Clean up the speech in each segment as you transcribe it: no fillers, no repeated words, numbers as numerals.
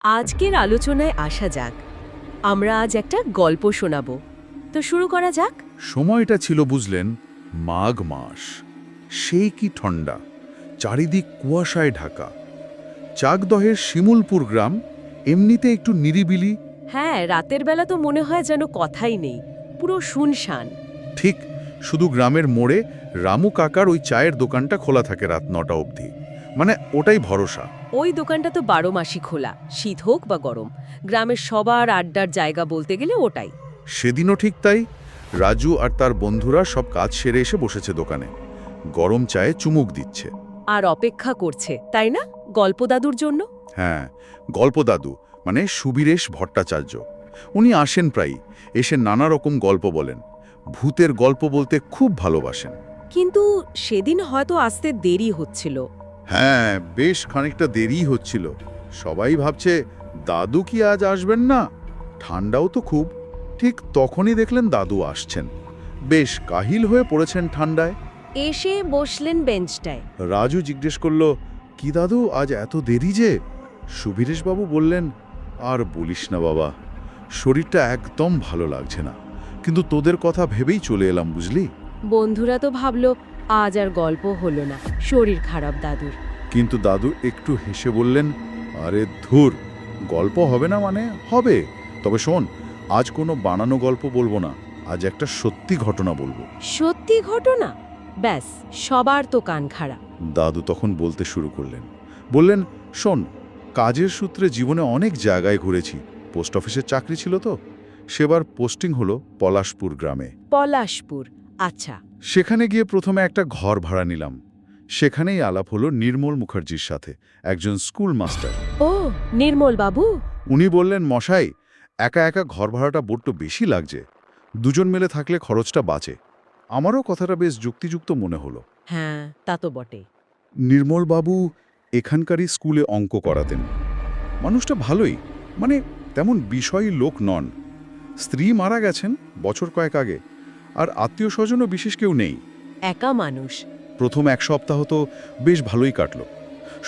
আজকের আলোচনায় আসা যাক। আমরা আজ একটা গল্প শোনাব। তো শুরু করা যাক। সময়টা ছিল বুঝলেন মাঘ মাস। সেই কি ঠান্ডা, চারিদিক কুয়াশায় ঢাকা। চাকদহের শিমুলপুর গ্রাম এমনিতে একটু নিরিবিলি। হ্যাঁ, রাতের বেলা তো মনে হয় যেন কথাই নেই, পুরো শুনশান। ঠিক, শুধু গ্রামের মোড়ে রামু কাকার ওই চায়ের দোকানটা খোলা থাকে রাত ৯টা অবধি। মানে ওটাই ভরসা। ওই দোকানটা তো ১২ মাসই খোলা, শীত হোক বা গরম। গ্রামের সবার আড্ডার জায়গা বলতে গেলে ওটাই। সেদিনও ঠিক তাই। রাজু আর তার বন্ধুরা সব কাজ সেরে এসে বসেছে দোকানে, গরম চায়ে চুমুক দিচ্ছে। আর অপেক্ষা করছে, তাই না, গল্প দাদুর জন্য? হ্যাঁ, গল্প দাদু মানে সুবীরেশ ভট্টাচার্য। উনি আসেন প্রায়ই, এসে নানা রকম গল্প বলেন। ভূতের গল্প বলতে খুব ভালোবাসেন। কিন্তু সেদিন হয়তো আসতে দেরি হচ্ছিল। হ্যাঁ, বেশ খানিকটা দেরি হচ্ছিল। সবাই ভাবছে দাদু কি আজ আসবেন না। ঠান্ডাও তো খুব। ঠিক তখনই দেখলেন দাদু আসছেন। বেশ কাহিল হয়ে পড়েছেন ঠান্ডায়। এসে বসলেন বেঞ্চটায়। রাজু জিজ্ঞেস করল, কি দাদু আজ এত দেরি যে? সুবীরেশবাবু বললেন, আর বলিস না বাবা, শরীরটা একদম ভালো লাগছে না, কিন্তু তোদের কথা ভেবেই চলে এলাম বুঝলি। বন্ধুরা তো ভাবল আজ আর গল্প হলো না, শরীর খারাপ দাদুর। কিন্তু দাদু একটু হেসে বললেন, আরে ধুর, গল্প হবে না মানে হবে। তবে শোন, আজ কোনো বানানো গল্প বলবো না, আজ একটা সত্যি ঘটনা বলবো। সত্যি ঘটনা? ব্যাস, সবার তো কান খাড়া। দাদু তখন বলতে শুরু করলেন। বললেন, শোন, কাজের সূত্রে জীবনে অনেক জায়গায় ঘুরেছি। পোস্ট অফিসের চাকরি ছিল তো, সেবার পোস্টিং হলো পলাশপুর গ্রামে। পলাশপুর, আচ্ছা। সেখানে গিয়ে প্রথমে একটা ঘর ভাড়া নিলাম। সেখানেই আলাপ হলো নির্মল মুখার্জির সাথে, একজন স্কুল মাস্টার। ও, নির্মল বাবু। উনি বললেন, মশাই, একা একা ঘর ভাড়াটা বড্ড বেশি লাগছে, দুজন মিলে থাকলে খরচটা বাঁচে। আমারও কথাটা বেশ যুক্তিযুক্ত মনে হলো। হ্যাঁ, তা তো বটে। নির্মলবাবু এখানকারই স্কুলে অঙ্ক করাতেন। মানুষটা ভালোই, মানে তেমন বিষয়ী লোক নন। স্ত্রী মারা গেছেন বছর কয়েক আগে, আর আত্মীয় স্বজনও বিশেষ কেউ নেই। একা মানুষ। প্রথম এক সপ্তাহ তো বেশ ভালোই কাটল।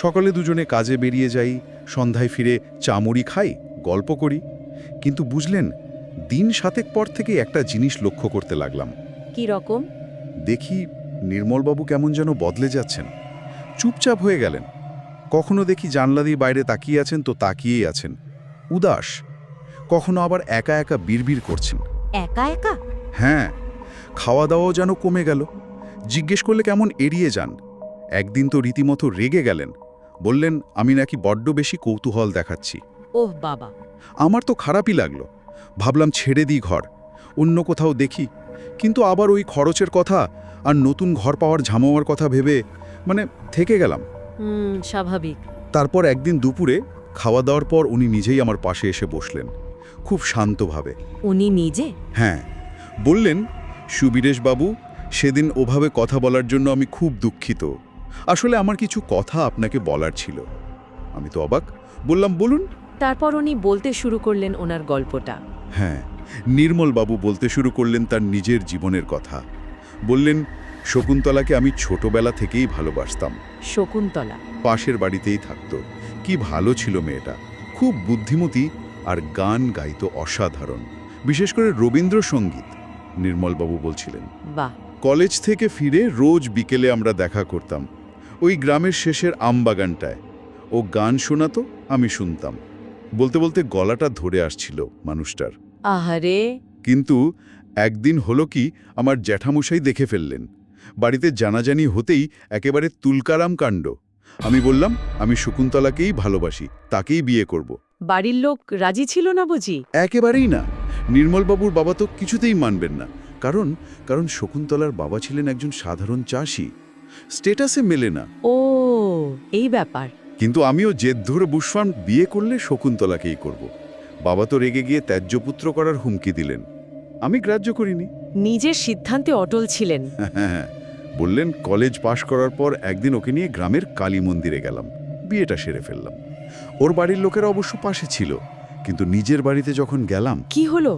সকালে দুজনে কাজে বেরিয়ে যাই, সন্ধ্যায় ফিরে চামড়ি খাই, গল্প করি। কিন্তু বুঝলেন, দিন 7 পর থেকে একটা জিনিস লক্ষ্য করতে লাগলাম। কি রকম? দেখি নির্মলবাবু কেমন যেন বদলে যাচ্ছেন, চুপচাপ হয়ে গেলেন। কখনো দেখি জানলা দিয়ে বাইরে তাকিয়ে আছেন তো তাকিয়েই আছেন, উদাস। কখনো আবার একা একা বিড়বিড় করছেন। একা একা? হ্যাঁ, খাওয়া দাওয়াও যেন কমে গেল। জিজ্ঞেস করলে কেমন এড়িয়ে যান। একদিন তো রীতিমতো রেগে গেলেন, বললেন আমি নাকি বড্ড বেশি কৌতূহল দেখাচ্ছি। ওহ বাবা। আমার তো খারাপই লাগলো। ভাবলাম ছেড়ে দিই ঘর, অন্য কোথাও দেখি। কিন্তু আবার ওই খরচের কথা আর নতুন ঘর পাওয়ার ঝামেলার কথা ভেবে মানে থেকে গেলাম। স্বাভাবিক। তারপর একদিন দুপুরে খাওয়া দাওয়ার পর উনি নিজেই আমার পাশে এসে বসলেন, খুব শান্তভাবে। উনি নিজে? হ্যাঁ, বললেন, সুবীরেশবাবু, সেদিন ওভাবে কথা বলার জন্য আমি খুব দুঃখিত। আসলে আমার কিছু কথা আপনাকে বলার ছিল। আমি তো অবাক, বললাম বলুন। তারপর উনি বলতে শুরু করলেন ওনার গল্পটা। হ্যাঁ, নির্মলবাবু বলতে শুরু করলেন তার নিজের জীবনের কথা। বললেন, শকুন্তলাকে আমি ছোটবেলা থেকেই ভালোবাসতাম। শকুন্তলা? পাশের বাড়িতেই থাকতো। কি ভালো ছিল মেয়েটা, খুব বুদ্ধিমতী, আর গান গাইতো অসাধারণ, বিশেষ করে রবীন্দ্রসঙ্গীত। নির্মলবাবু বলছিলেন, বাহ। কলেজ থেকে ফিরে রোজ বিকেলে আমরা দেখা করতাম ওই গ্রামের শেষের আমবাগানটায়। ও গান শোনাতো, আমি শুনতাম। বলতে বলতে গলাটা ধরে আসছিল মানুষটার। আহারে। কিন্তু একদিন হলো কি, আমার জ্যাঠামশাই দেখে ফেললেন। বাড়িতে জানাজানি হতেই একেবারে তুলকারাম কাণ্ড। আমি বললাম আমি শকুন্তলাকেই ভালোবাসি, তাকেই বিয়ে করব। বাড়ির লোক রাজি ছিল না বুঝি? একেবারেই না। নির্মলবাবুর বাবা তো কিছুতেই মানবেন না। কারণ কারণ শকুন্তলার বাবা ছিলেন একজন সাধারণ চাষি, স্টেটাসে মেলে না। ও, এই ব্যাপার। কিন্তু আমিও জেদ ধরে বুঝলাম বিয়ে করলে শকুন্তলাকেই করব। বাবা তো রেগে গিয়ে ত্যায্যপুত্র করার হুমকি দিলেন। আমি গ্রাহ্য করিনি। নিজের সিদ্ধান্তে অটল ছিলেন। হ্যাঁ, বললেন কলেজ পাশ করার পর একদিন ওকে নিয়ে গ্রামের কালী মন্দিরে গেলাম, বিয়েটা সেরে ফেললাম। ওর বাড়ির লোকেরা অবশ্য পাশে ছিল, কিন্তু নিজের বাড়িতে যখন গেলাম, কি হলো?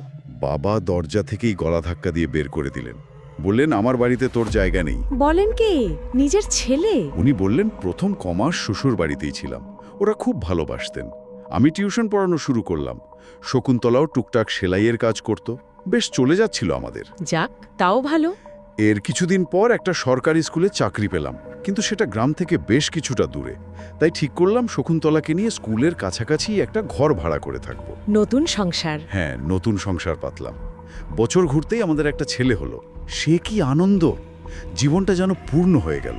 বাবা দরজা থেকেই গলা ধাক্কা দিয়ে বের করে দিলেন। বললেন, আমার বাড়িতে তোর জায়গা নেই। বলেন কি, নিজের ছেলে? উনি বললেন, প্রথম কমাস শ্বশুর বাড়িতেই ছিলাম, ওরা খুব ভালোবাসতেন। আমি টিউশন পড়ানো শুরু করলাম। শকুন্তলাও টুকটাক সেলাইয়ের কাজ করত। বেশ চলে যাচ্ছিল আমাদের। যাক, তাও ভালো। এর কিছুদিন পর একটা সরকারি স্কুলে চাকরি পেলাম, কিন্তু সেটা গ্রাম থেকে বেশ কিছুটা দূরে। তাই ঠিক করলাম শকুন্তলাকে নিয়ে স্কুলের কাছাকাছি একটা ঘর ভাড়া করে থাকব। নতুন সংসার। হ্যাঁ, নতুন সংসার পাতলাম। বছর ঘুরতেই আমাদের একটা ছেলে হলো। সে কি আনন্দ! জীবনটা যেন পূর্ণ হয়ে গেল।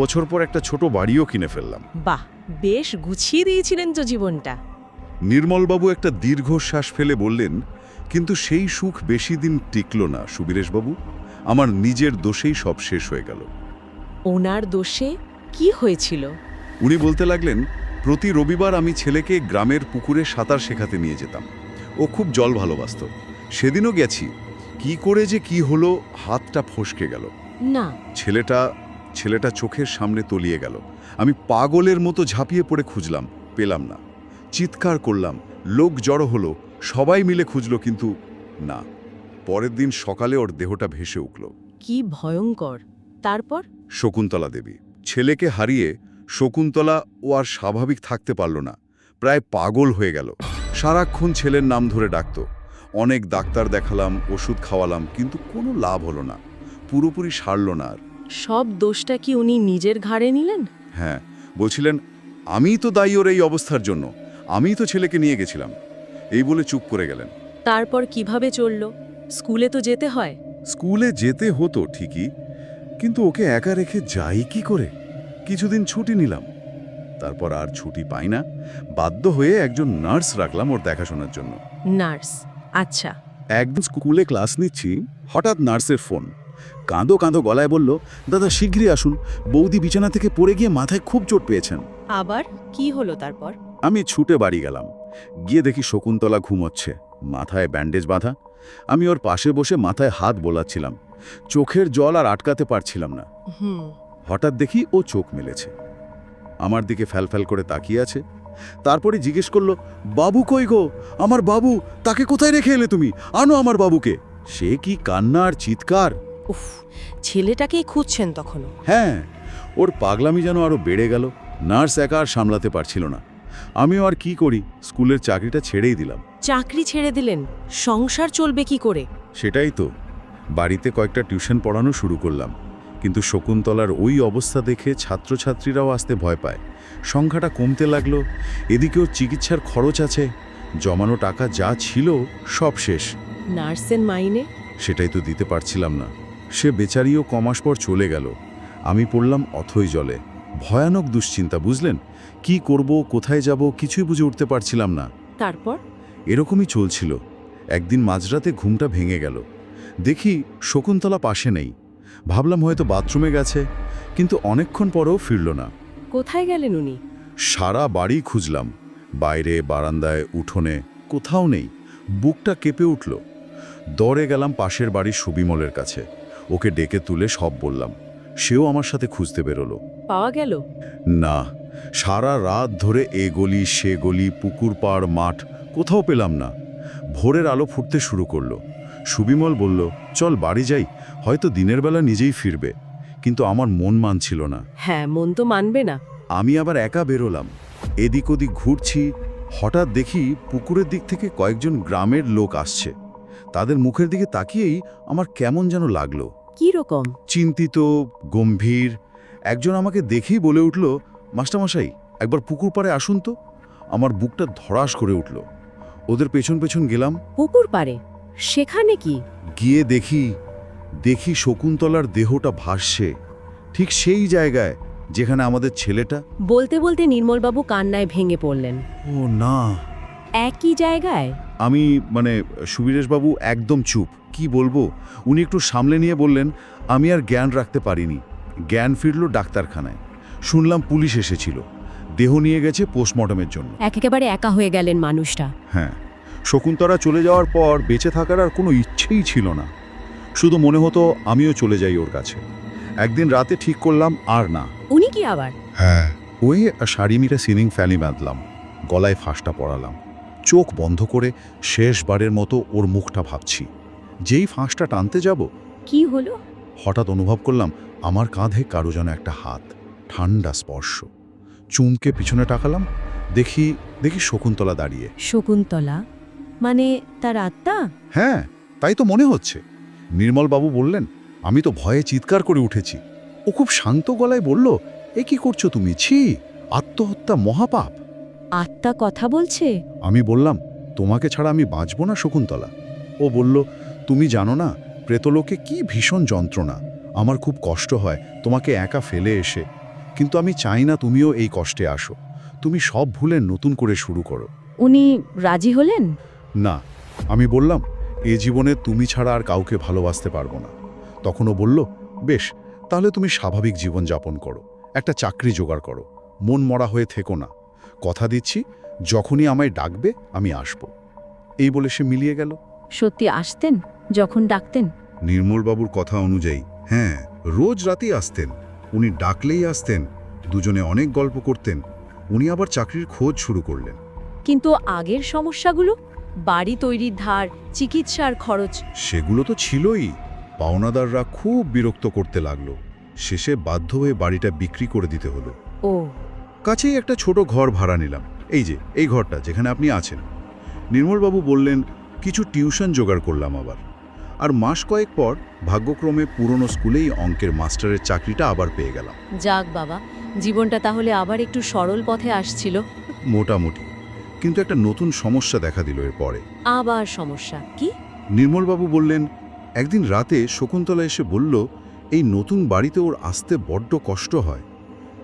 বছর পর একটা ছোট বাড়িও কিনে ফেললাম। বাহ, বেশ গুছিয়ে দিয়েছিলেন তো জীবনটা। নির্মলবাবু একটা দীর্ঘশ্বাস ফেলে বললেন, কিন্তু সেই সুখ বেশি দিন টিকল না সুবীরেশবাবু। আমার নিজের দোষেই সব শেষ হয়ে গেল। ওনার দোষে কি হয়েছিল? উনি বলতে লাগলেন, প্রতি রবিবার আমি ছেলেকে গ্রামের পুকুরে সাঁতার শেখাতে নিয়ে যেতাম। ও খুব জল ভালোবাসত। সেদিনও গেছি, কি করে যে কি হলো, হাতটা ফসকে গেল। না। ছেলেটা চোখের সামনে তলিয়ে গেল। আমি পাগলের মতো ঝাঁপিয়ে পড়ে খুঁজলাম, পেলাম না। চিৎকার করলাম, লোক জড়ো হলো, সবাই মিলে খুঁজল, কিন্তু না। পরের দিন সকালে ওর দেহটা ভেসে উঠল। কি ভয়ঙ্কর! তারপর? শকুন্তলা দেবী। ছেলেকে হারিয়ে শকুন্তলা ও আর স্বাভাবিক থাকতে পারল না। প্রায় পাগল হয়ে গেল। সারাক্ষণ ছেলের নাম ধরে ডাকত। অনেক ডাক্তার দেখালাম, ওষুধ খাওয়ালাম, কিন্তু কোনো লাভ হলো না। পুরোপুরি সারল না আর। সব দোষটা কি উনি নিজের ঘাড়ে নিলেন? হ্যাঁ, বলছিলেন, আমিই তো দায়ী ওর এই অবস্থার জন্য। আমিই তো ছেলেকে নিয়ে গেছিলাম। এই বলে চুপ করে গেলেন। তারপর কিভাবে চলল? স্কুলে তো যেতে হয়। স্কুলে যেতে হতো ঠিকই, কিন্তু ওকে একা রেখে যাই কি করে? কিছুদিন ছুটি নিলাম, তারপর আর ছুটি পাই না। বাধ্য হয়ে একজন নার্স রাখলাম ওর দেখাশোনার জন্য। নার্স? আচ্ছা। একদিন স্কুলে ক্লাস নিচ্ছি, হঠাৎ নার্সের ফোন। কাঁদো কাঁদো গলায় বলল, দাদা শিগগিরই আসুন, বৌদি বিছানা থেকে পড়ে গিয়ে মাথায় খুব চোট পেয়েছেন। আবার কি হলো তারপর? আমি ছুটে বাড়ি গেলাম। গিয়ে দেখি শকুন্তলা ঘুমোচ্ছে, মাথায় ব্যান্ডেজ বাঁধা। আমি ওর পাশে বসে মাথায় হাত বোলাচ্ছিলাম। চোখের জল আর আটকাতে পারছিলাম না। হঠাৎ দেখি ও চোখ মেলেছে, আমার দিকে ফ্যালফ্যাল করে তাকিয়ে আছে। তারপরে জিজ্ঞেস করলো, বাবু কই গো? আমার বাবু, তাকে কোথায় রেখে এলে তুমি? আনো আমার বাবুকে। সে কি কান্না আর চিৎকার! উফ, ছেলেটাকেই খুঁজছেন তখনও? হ্যাঁ, ওর পাগলামি যেন আরো বেড়ে গেল। নার্স একা আর সামলাতে পারছিল না। আমিও আর কি করি, স্কুলের চাকরিটা ছেড়েই দিলাম। চাকরি ছেড়ে দিলেন? সংসার চলবে কি করে? সেটাই তো। বাড়িতে কয়েকটা টিউশন পড়ানো শুরু করলাম, কিন্তু শকুন্তলার ওই অবস্থা দেখে ছাত্রছাত্রীরাও আসতে ভয় পায়। সংখ্যাটা কমতে লাগলো। এদিকেও চিকিৎসার খরচ আছে। জমানো টাকা যা ছিল সব শেষ। নার্সের মাইনে? সেটাই তো দিতে পারছিলাম না। সে বেচারিও কমাস পর চলে গেল। আমি পড়লাম অথই জলে। ভয়ানক দুশ্চিন্তা, বুঝলেন? কি করব, কোথায় যাব, কিছুই বুঝে উঠতে পারছিলাম না। তারপর? এরকমই চলছিল। একদিন মাঝরাতে ঘুমটা ভেঙে গেল। দেখি শকুন্তলা পাশে নেই। ভাবলাম হয়তো বাথরুমে গেছে, কিন্তু অনেকক্ষণ পরেও ফিরল না। কোথায় গেলেন উনি? সারা বাড়ি খুঁজলাম, বাইরে, বারান্দায়, উঠোনে, কোথাও নেই। বুকটা কেঁপে উঠল। দৌড়ে গেলাম পাশের বাড়ির সুবিমলের কাছে। ওকে ডেকে তুলে সব বললাম। সেও আমার সাথে খুঁজতে বেরোলো। পাওয়া গেল? না, সারা রাত ধরে এ গলি সে গলি, পুকুর পাড়, মাঠ, কোথাও পেলাম না। ভোরের আলো ফুটতে শুরু করলো। সুবিমল বলল, চল বাড়ি যাই, হয়তো দিনের বেলা নিজেই ফিরবে। কিন্তু আমার মন মানছিল না। হ্যাঁ, মন তো মানবে না। আমি আবার একা বেরোলাম। এদিক ওদিক ঘুরছি। হঠাৎ দেখি পুকুরের দিক থেকে কয়েকজন গ্রামের লোক আসছে। তাদের মুখের দিকে তাকিয়েই আমার কেমন যেন লাগলো। কি রকম? চিন্তিত, গম্ভীর। একজন আমাকে দেখেই বলে উঠল, মাস্টারমশাই, একবার পুকুর পাড়ে আসুন তো। আমার বুকটা ধড়াস করে উঠল। ওদের পেছন পেছন গেলাম। পুকুর পাড়ে? সেখানে কি? গিয়ে দেখি শকুন্তলার দেহটা ভাসছে, ঠিক সেই জায়গায় যেখানে আমাদের ছেলেটা। বলতে বলতে নির্মলবাবু কান্নায় ভেঙে পড়লেন। ও না! একই জায়গায়? আমি সুবীরেশবাবু একদম চুপ। কি বলবো? উনি একটু সামলে নিয়ে বললেন, আমি আর জ্ঞান রাখতে পারিনি। জ্ঞান ফিরল ডাক্তারখানায়। শুনলাম পুলিশ এসেছিল, দেহ নিয়ে গেছে পোস্টমর্টমের জন্য। একেবারে একা হয়ে গেলেন মানুষটা। হ্যাঁ, শকুন্তলা চলে যাওয়ার পর বেঁচে থাকার আর কোনো ইচ্ছেই ছিল না। শুধু মনে হতো আমিও চলে যাই ওর কাছে। একদিন রাতে ঠিক করলাম আর না। উনি কি আবার? হ্যাঁ, ওই শাড়ি মিরে সিলিং ফ্যানি বাঁধলাম, গলায় ফাঁসটা পরালাম, চোখ বন্ধ করে শেষবারের মতো ওর মুখটা ভাবছি। যেই ফাঁসটা টানতে যাব, কি হলো? হঠাৎ অনুভব করলাম আমার কাঁধে কারো যেন একটা হাত, ঠান্ডা স্পর্শ। চুমকে পিছনে তাকালাম, দেখি দেখি শকুন্তলা দাঁড়িয়ে। শকুন্তলা মানে তার আত্মা? হ্যাঁ, তাই তো মনে হচ্ছে। নির্মলবাবু বললেন, আমি তো ভয়ে চিৎকার করে উঠেছি। ও খুব শান্ত গলায় বলল, এ কি করছো তুমি? ছি, আত্মহত্যা মহাপাপ। আত্মা কথা বলছে? আমি বললাম, তোমাকে ছাড়া আমি বাঁচব না শকুন্তলা। ও বলল, তুমি জানো না প্রেতলোকে কি ভীষণ যন্ত্রণা। আমার খুব কষ্ট হয় তোমাকে একা ফেলে এসে, কিন্তু আমি চাই না তুমিও এই কষ্টে আসো। তুমি সব ভুলে নতুন করে শুরু করো। উনি রাজি হলেন? না, আমি বললাম, এ জীবনে তুমি ছাড়া আর কাউকে ভালোবাসতে পারবো না। তখন ও বলল, বেশ, তাহলে তুমি স্বাভাবিক জীবন যাপন করো, একটা চাকরি জোগাড় করো, মন মরা হয়ে থেকো না। কথা দিচ্ছি, যখনই আমায় ডাকবে আমি আসব। এই বলে সে মিলিয়ে গেল। সত্যি আসতেন যখন ডাকতেন? নির্মলবাবুর কথা অনুযায়ী হ্যাঁ, রোজ রাতেই আসতেন। উনি ডাকলেই আসতেন। দুজনে অনেক গল্প করতেন। উনি আবার চাকরির খোঁজ শুরু করলেন। কিন্তু আগের সমস্যাগুলো, বাড়ি তৈরির ধার, চিকিৎসার খরচ? সেগুলো তো ছিলই। পাওনাদাররা খুব বিরক্ত করতে লাগলো। শেষে বাধ্য হয়ে বাড়িটা বিক্রি করে দিতে হলো। ও, কাছেই একটা ছোট ঘর ভাড়া নিলাম, এই যে এই ঘরটা যেখানে আপনি আছেন। নির্মলবাবু বললেন, কিছু টিউশন জোগাড় করলাম আবার। আর মাস কয়েক পর ভাগ্যক্রমে পুরনো স্কুলেই অঙ্কের মাস্টারের চাকরিটা আবার পেয়ে গেলাম। যাক বাবা, জীবনটা তাহলে আবার একটু সরল পথে আসছিল। মোটামুটি। কিন্তু একটা নতুন সমস্যা দেখা দিল এর পরে। আবার সমস্যা কি? নির্মলবাবু বললেন, একদিন রাতে শকুন্তলা এসে বলল, এই নতুন বাড়িতে ওর আসতে বড্ড কষ্ট হয়।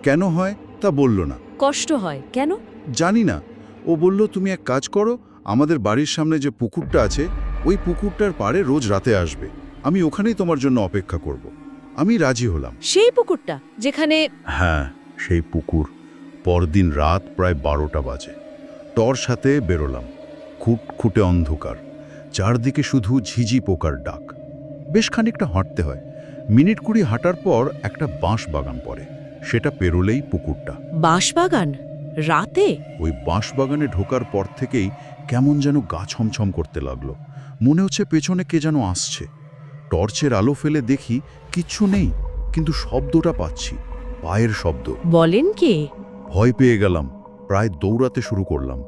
কেন হয় তা বলল না। কষ্ট হয় কেন? জানি না। ও বলল, তুমি এক কাজ করো, আমাদের বাড়ির সামনে যে পুকুরটা আছে ওই পুকুরটার পাড়ে রোজ রাতে আসবে। আমি ওখানেই তোমার জন্য অপেক্ষা করব। আমি রাজি হলাম। সেই পুকুরটা যেখানে? হ্যাঁ, সেই পুকুর। পরদিন রাত প্রায় 12টা বাজে। টর্চ হাতে বেরোলাম। খুটখুটে অন্ধকার, চারদিকে শুধু ঝিঝি পোকার ডাক। বেশ খানিকটা হাঁটতে হয়। মিনিট 20 হাঁটার পর একটা বাঁশ বাগান পড়ে। সেটা পেরোলেই পুকুরটা। বাঁশবাগান? রাতে? ওই বাঁশবাগানে ঢোকার পর থেকেই কেমন যেন গা ছমছম করতে লাগলো। মনে হচ্ছে পেছনে কে যেন আসছে। টর্চের আলো ফেলে দেখি কিচ্ছু নেই, কিন্তু শব্দটা পাচ্ছি, পায়ের শব্দ। বলেন কে? ভয় পেয়ে গেলাম, প্রায় দৌড়াতে শুরু করলাম।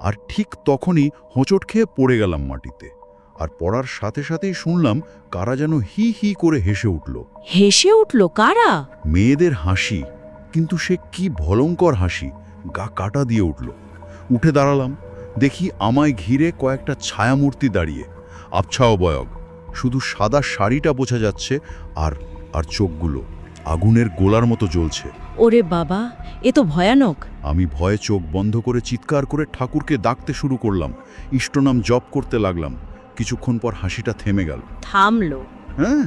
আর ঠিক তখনই হোঁচট খেয়ে পড়ে গেলাম মাটিতে। আর পড়ার সাথে সাথেই শুনলাম কারা যেন হি হি করে হেসে উঠল। হেসে উঠল? কারা? মেয়েদের হাসি, কিন্তু সে কি ভয়ঙ্কর হাসি, গা কাটা দিয়ে উঠল। উঠে দাঁড়ালাম, দেখি আমায় ঘিরে কয়েকটা ছায়ামূর্তি দাঁড়িয়ে, আবছা অবয়ব। শুধু সাদা শাড়িটা বোঝা যাচ্ছে, আর আর চোখগুলো আগুনের গোলার মতো জ্বলছে। ওরে বাবা, এ তো ভয়ানক। আমি ভয়ে চোখ বন্ধ করে চিৎকার করে ঠাকুরকে ডাকতে শুরু করলাম, ইষ্টনাম জপ করতে লাগলাম। কিছুক্ষণ পর হাসিটা থেমে গেল। থামলো? হ্যাঁ,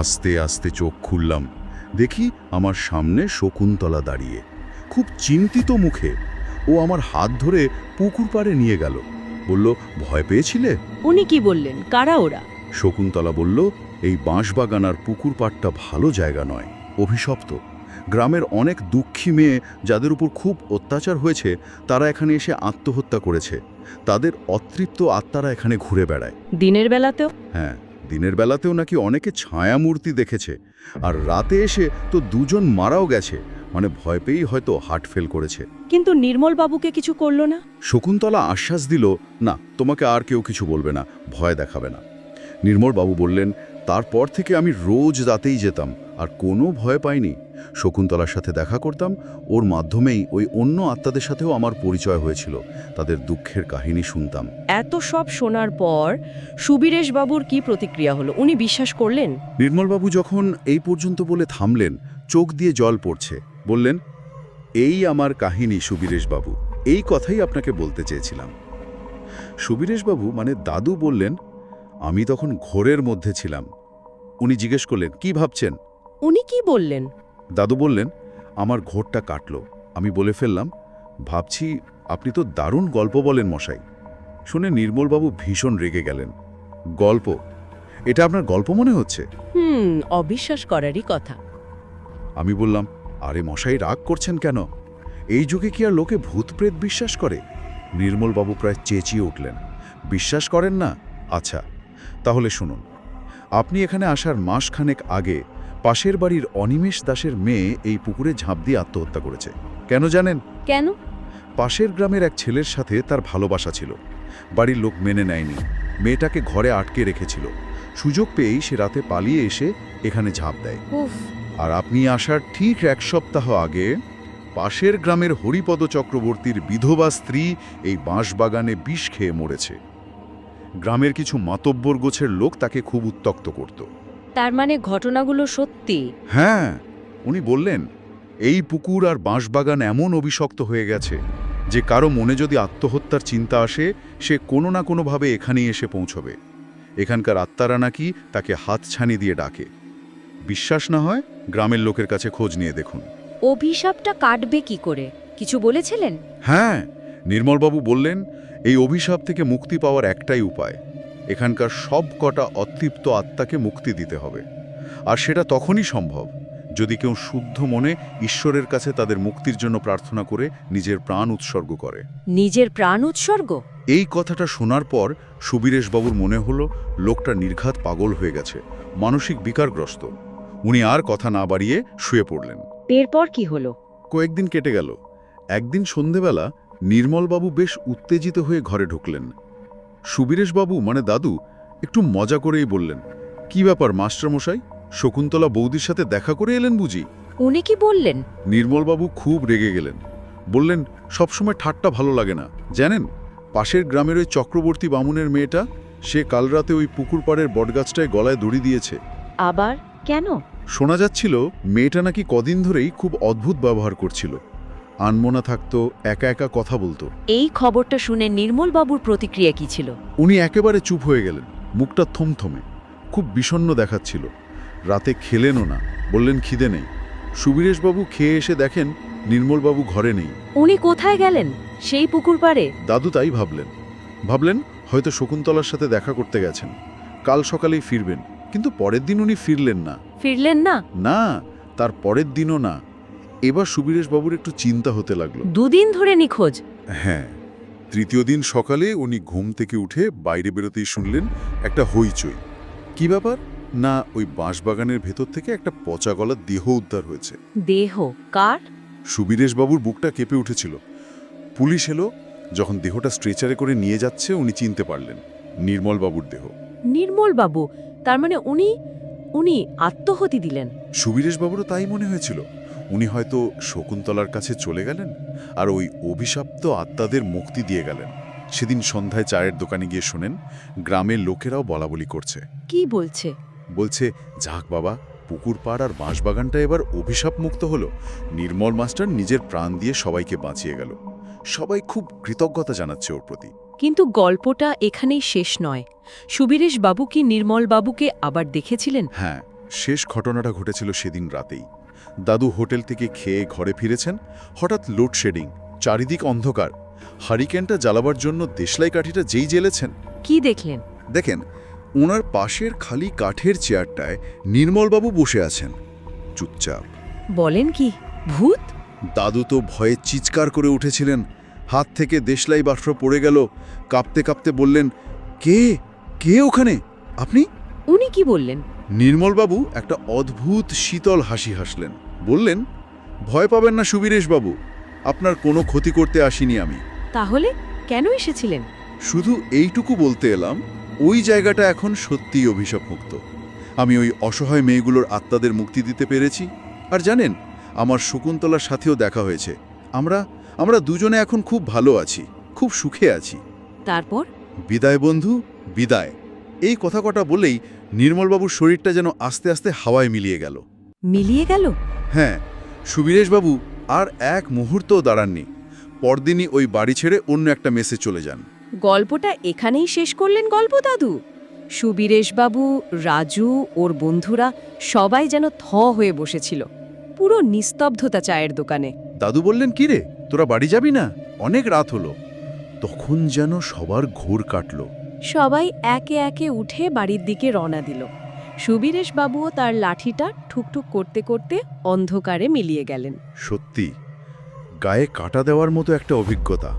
আস্তে আস্তে চোখ খুললাম। দেখি আমার সামনে শকুন্তলা দাঁড়িয়ে, খুব চিন্তিত মুখে। ও আমার হাত ধরে পুকুর পাড়ে নিয়ে গেল। বলল, ভয় পেয়েছিলে? উনি কি বললেন? কারা ওরা? শকুন্তলা বলল, এই বাঁশবাগান আর পুকুর পাড়টা ভালো জায়গা নয়, অভিশপ্ত। গ্রামের অনেক দুঃখী মেয়ে যাদের উপর খুব অত্যাচার হয়েছে, তারা এখানে এসে আত্মহত্যা করেছে। তাদের অতৃপ্ত আত্মারা এখানে ঘুরে বেড়ায়। দিনের বেলাতেও? হ্যাঁ, দিনের বেলাতেও নাকি অনেকে ছায়ামূর্তি দেখেছে। আর রাতে এসে তো দুজন মারাও গেছে, মানে ভয় পেয়েই হয়তো হার্ট ফেল করেছে। কিন্তু নির্মল বাবুকে কিছু করলো না? শকুন্তলা আশ্বাস দিল, না, তোমাকে আর কেউ কিছু বলবে না, ভয় দেখাবে না। নির্মলবাবু বললেন, তারপর থেকে আমি রোজ রাতেই যেতাম, আর কোনো ভয় পাইনি। শকুন্তলার সাথে দেখা করতাম, ওর মাধ্যমেই ওই অন্য আত্মাদের সাথেও আমার পরিচয় হয়েছিল। তাদের দুঃখের কাহিনী শুনতাম। এত সব শোনার পর সুবীরেশ বাবুর কি প্রতিক্রিয়া হলো? উনি বিশ্বাস করলেন? নির্মলবাবু যখন এই পর্যন্ত বলে থামলেন, চোখ দিয়ে জল পড়ছে, বললেন, এই আমার কাহিনী সুবীরেশবাবু, এই কথাই আপনাকে বলতে চেয়েছিলাম। সুবীরেশবাবু মানে দাদু বললেন, আমি তখন ঘোরের মধ্যে ছিলাম। উনি জিজ্ঞেস করলেন, কি ভাবছেন? উনি কি বললেন? দাদু বললেন, আমার ঘোরটা কাটল। আমি বলে ফেললাম, ভাবছি আপনি তো দারুণ গল্প বলেন মশাই। শুনে নির্মলবাবু ভীষণ রেগে গেলেন। গল্প? এটা আপনার গল্প মনে হচ্ছে? অবিশ্বাস করারই কথা। আমি বললাম, আরে মশাই, রাগ করছেন কেন? এই যুগে কি আর লোকে ভূতপ্রেত বিশ্বাস করে? নির্মলবাবু প্রায় চেঁচিয়ে উঠলেন, বিশ্বাস করেন না? আচ্ছা, তাহলে শুনুন। আপনি এখানে আসার মাসখানেক আগে পাশের বাড়ির অনিমেষ দাসের মেয়ে এই পুকুরে ঝাঁপ দিয়ে আত্মহত্যা করেছে। কেন জানেন? কেন? পাশের গ্রামের এক ছেলের সাথে তার ভালোবাসা ছিল। বাড়ির লোক মেনে নেয়নি, মেয়েটাকে ঘরে আটকে রেখেছিল। সুযোগ পেয়েই সে রাতে পালিয়ে এসে এখানে ঝাঁপ দেয়। উফ, আর আপনি আসার ঠিক 1 সপ্তাহ আগে পাশের গ্রামের হরিপদ চক্রবর্তীর বিধবা স্ত্রী এই বাঁশবাগানে বিষ খেয়ে মরেছে। গ্রামের কিছু মাতব্বর গোছের লোক তাকে খুব উত্ত্যক্ত করত। তার মানে ঘটনাগুলো সত্যি? হ্যাঁ, উনি বললেন এই পুকুর আর বাঁশবাগান এমন অভিশপ্ত হয়ে গেছে যে কারো মনে যদি আত্মহত্যার চিন্তা আসে, সে কোনো না কোনোভাবে এখানেই এসে পৌঁছবে। এখানকার আত্মারা নাকি তাকে হাতছানি দিয়ে ডাকে। বিশ্বাস না হয় গ্রামের লোকের কাছে খোঁজ নিয়ে দেখুন। অভিশাপটা কাটবে কি করে, কিছু বলেছিলেন? হ্যাঁ, নির্মলবাবু বললেন এই অভিশাপ থেকে মুক্তি পাওয়ার একটাই উপায়, এখানকার সব কটা অতৃপ্ত আত্মাকে মুক্তি দিতে হবে। আর সেটা তখনই সম্ভব যদি কেউ শুদ্ধ মনে ঈশ্বরের কাছে তাদের মুক্তির জন্য প্রার্থনা করে নিজের প্রাণ উৎসর্গ করে। নিজের প্রাণ উৎসর্গ? এই কথাটা শোনার পর সুবীরেশবাবুর মনে হলো লোকটা নির্ঘাত পাগল হয়ে গেছে, মানসিক বিকারগ্রস্ত। উনি আর কথা না বাড়িয়ে শুয়ে পড়লেন। এরপর কি হলো? কয়েকদিন কেটে গেল। একদিন সন্ধেবেলা নির্মলবাবু বেশ উত্তেজিত হয়ে ঘরে ঢুকলেন। সুবীরেশবাবু মানে দাদু একটু মজা করেই বললেন, কি ব্যাপার মাস্টারমশাই, শকুন্তলা বৌদির সাথে দেখা করে এলেন বুঝি? উনি কি বললেন? নির্মলবাবু খুব রেগে গেলেন। বললেন, সবসময় ঠাট্টা ভালো লাগে না, জানেন? পাশের গ্রামের ওই চক্রবর্তী বামুনের মেয়েটা, সে কাল রাতে ওই পুকুর পাড়ের বটগাছটায় গলায় দড়ি দিয়েছে। আবার কেন? শোনা যাচ্ছিল মেয়েটা নাকি কদিন ধরেই খুব অদ্ভুত ব্যবহার করছিল। আনমনা থাকতো, একা একা কথা বলতো। এই খবরটা শুনে নির্মলবাবুর প্রতিক্রিয়া কি ছিল? উনি একেবারে চুপ হয়ে গেলেন, মুখটা থমথমে, খুব বিষণ্ণ দেখাচ্ছিল। রাতে খেলেনও না, বললেন খিদে নেই। সুবীরেশবাবু খেয়ে এসে দেখেন নির্মলবাবু ঘরে নেই। উনি কোথায় গেলেন? সেই পুকুর পাড়ে? দাদু তাই ভাবলেন হয়তো শকুন্তলার সাথে দেখা করতে গেছেন, কাল সকালেই ফিরবেন। কিন্তু পরের দিন উনি ফিরলেন না। ফিরলেন না? না, তার পরের দিনও না। এবার সুবীরেশবাবুর একটু চিন্তা হতে লাগলো। 2 দিন ধরে নিখোঁজ? হ্যাঁ। তৃতীয় দিন সকালে উনি ঘুম থেকে উঠে বাইরে বেরোতেই শুনলেন একটা হইচই। কি ব্যাপার? না, ওই বাঁশবাগানের ভেতর থেকে একটা পচা গলার দেহ উদ্ধার হয়েছে। দেহ? কার? সুবীরেশবাবুর বুকটা কেঁপে উঠেছিল। পুলিশ এলো, যখন দেহটা স্ট্রেচারে করে নিয়ে যাচ্ছে উনি চিনতে পারলেন নির্মলবাবুর দেহ। নির্মলবাবু? তার মানে উনি আত্মহতি দিলেন? সুবীরেশবাবুরও তাই মনে হয়েছিল। উনি হয়তো শকুন্তলার কাছে চলে গেলেন আর ওই অভিশপ্ত আত্মাদের মুক্তি দিয়ে গেলেন। সেদিন সন্ধ্যায় চায়ের দোকানে গিয়ে শোনেন গ্রামের লোকেরাও বলাবলি করছে। কি বলছে? বলছে, যাক বাবা, পুকুর পাড় আর বাঁশবাগানটা এবার অভিশাপ মুক্ত হলো। নির্মল মাস্টার নিজের প্রাণ দিয়ে সবাইকে বাঁচিয়ে গেল। সবাই খুব কৃতজ্ঞতা জানাচ্ছে ওর প্রতি। কিন্তু গল্পটা এখানেই শেষ নয়। সুবীরেশ বাবু কি নির্মল বাবুকে আবার দেখেছিলেন? হ্যাঁ, শেষ ঘটনাটা ঘটেছিল সেদিন রাতেই। দাদু হোটেল থেকে খেয়ে ঘরে ফিরেছেন। হঠাৎ লোডশেডিং, চারিদিক অন্ধকার। হারিকেনটা জ্বালাবার জন্য দেশলাই কাঠিটা যেই জ্বেলেছেন, কি দেখলেন? দেখেন ওনার পাশের খালি কাঠের চেয়ারটায় নির্মলবাবু বসে আছেন, চুপচাপ। বলেন কি? ভূত? দাদু তো ভয়ে চিৎকার করে উঠেছিলেন। হাত থেকে দেশলাই বাষ্প পড়ে গেল। কাঁপতে কাঁপতে বললেন, কে কে ওখানে? আপনি? উনি কি বললেন? নির্মলবাবু একটা অদ্ভুত শীতল হাসি হাসলেন। বললেন, ভয় পাবেন না সুবীরেশবাবু, আপনার কোনো ক্ষতি করতে আসিনি আমি। তাহলে কেন এসেছিলেন? শুধু এইটুকু বলতে এলাম, ওই জায়গাটা এখন সত্যিই অভিশাপমুক্ত। আমি ওই অসহায় মেয়েগুলোর আত্মাদের মুক্তি দিতে পেরেছি। আর জানেন, আমার শকুন্তলার সাথেও দেখা হয়েছে। আমরা দুজনে এখন খুব ভালো আছি, খুব সুখে আছি। তারপর? বিদায় বন্ধু, বিদায়। এই কথা কটা বলেই নির্মলবাবুর শরীরটা যেন আস্তে আস্তে হাওয়ায় মিলিয়ে গেল। মিলিয়ে গেল? হ্যাঁ, সুবীরেশবাবু আর এক মুহূর্তও দাঁড়াননি। পরদিনই ওই বাড়ি ছেড়ে অন্য একটা মেসে চলে যান। গল্পটা এখানেই শেষ করলেন গল্প দাদু? সুবীরেশ বাবু, রাজু, ওর বন্ধুরা সবাই যেন থ হয়ে বসেছিল। পুরো নিস্তব্ধতা চায়ের দোকানে। দাদু বললেন, কি রে, তোরা বাড়ি যাবি না? অনেক রাত হলো। তখন যেন সবার ঘোর কাটল। সবাই একে একে উঠে বাড়ির দিকে রওনা দিল। সুবীরেশ বাবুও তার লাঠিটা ঠুকঠুক করতে করতে অন্ধকারে মিলিয়ে গেলেন। সত্যি গায়ে কাটা দেওয়ার মতো একটা অভিজ্ঞতা।